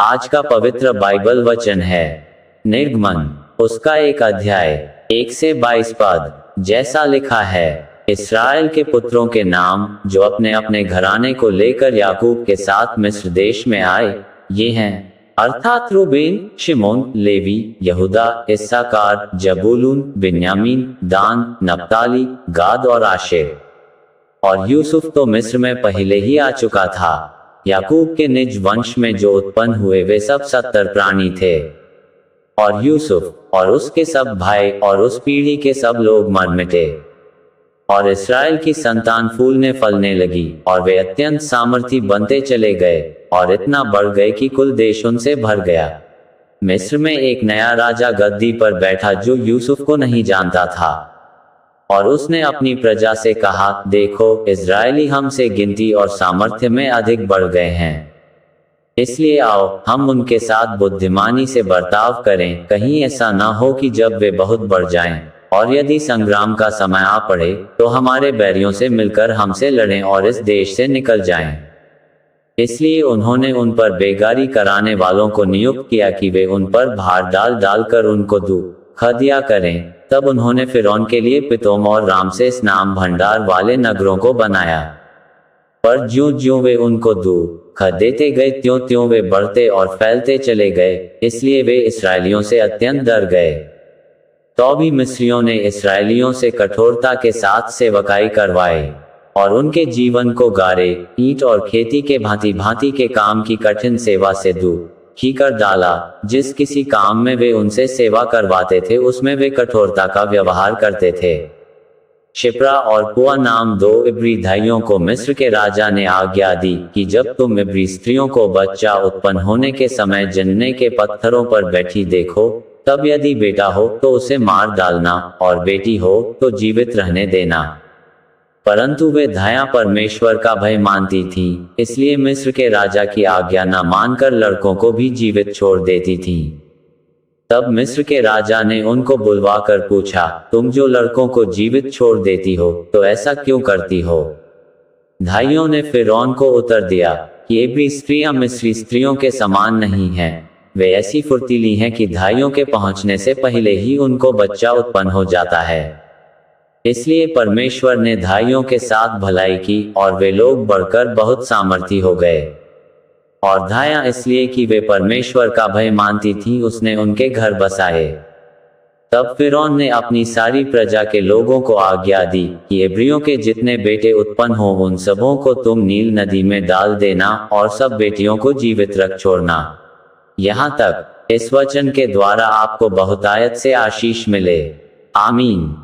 आज का पवित्र बाइबल वचन है निर्गमन, उसका 1 अध्याय 1 से 22 पद। जैसा लिखा है, इस्राएल के पुत्रों के नाम जो अपने अपने घराने को लेकर याकूब के साथ मिस्र देश में आए, ये हैं, अर्थात रूबेन, शिमोन, लेवी, यहूदा, इस्साकार, जबूलून, बिन्यामीन, दान, नप्ताली, गाद और आशेर। और यूसुफ तो मिस्र में पहले ही आ चुका था। याकूब के निज वंश में जो उत्पन्न हुए वे सब 70 प्राणी थे। और यूसुफ और उसके सब भाई और उस पीढ़ी के सब लोग मर मिटे। और इस्राएल की संतान फूलने फलने लगी और वे अत्यंत सामर्थी बनते चले गए और इतना बढ़ गए कि कुल देश उनसे भर गया। मिस्र में एक नया राजा गद्दी पर बैठा जो यूसुफ को नहीं जानता था। और उसने अपनी प्रजा से कहा, देखो, इज़राइली हमसे गिनती और सामर्थ्य में अधिक बढ़ गए हैं। इसलिए आओ, हम उनके साथ बुद्धिमानी से बर्ताव करें, कहीं ऐसा ना हो कि जब वे बहुत बढ़ जाएं, और यदि संग्राम का समय आ पड़े, तो हमारे बैरियों से मिलकर हमसे लड़ें और इस देश से निकल जाएं। इसलिए उन्होंने उन पर बेगारी कराने वालों को नियुक्त किया कि वे उन पर भार डाल डालकर उनको दुख दिया करें। तब उन्होंने फिरौन के लिए पितोम और रामसेस नाम भंडार वाले नगरों को बनाया। पर ज्यों-ज्यों वे उनको दुख देते गए, त्यों-त्यों वे बढ़ते और फैलते चले गए, इसलिए वे इस्राएलियों से अत्यंत डर गए। तो भी मिस्रियों ने इस्राएलियों से कठोरता के साथ सेवकाई करवाई और उनके जीवन को गारे, ईंट और खेती के भांति भांति के काम की कठिन सेवा से दुखी कर डाला। जिस किसी काम में वे उनसे सेवा करवाते थे उसमें वे कठोरता का व्यवहार करते थे। शिप्रा और पुआ नाम 2 इब्री भाइयों को मिस्र के राजा ने आज्ञा दी कि जब तुम इब्री स्त्रियों को बच्चा उत्पन्न होने के समय जनने के पत्थरों पर बैठी देखो, तब यदि बेटा हो तो उसे मार डालना और बेटी हो तो जीवित रहने देना। परंतु वे धाया परमेश्वर का भय मानती थीं, इसलिए मिस्र के राजा की आज्ञा न मानकर लड़कों को भी जीवित छोड़ देती थीं। तब मिस्र के राजा ने उनको बुलवाकर पूछा, तुम जो लड़कों को जीवित छोड़ देती हो, तो ऐसा क्यों करती हो? भाइयों ने फिरौन को उत्तर दिया कि इब्री स्त्रियां मिस्री स्त्रियों के समान नहीं हैं। वे ऐसी फुर्तीली हैं कि धाइयों के पहुंचने से पहले ही उनको बच्चा उत्पन्न हो जाता है। इसलिए परमेश्वर ने धाइयों के साथ भलाई की और वे लोग बढ़कर बहुत सामर्थी हो गए। और धाया इसलिए कि वे परमेश्वर का भय मानती थीं, उसने उनके घर बसाए। तब फिरौन ने अपनी सारी प्रजा के लोगों को आज्ञा दी कि इब्रियों के जितने बेटे उत्पन्न हो उन सबों को तुम नील नदी में डाल देना और सब बेटियों को जीवित रख छोड़ना। यहाँ तक इस वचन के द्वारा आपको बहुतायत से आशीष मिले। आमीन।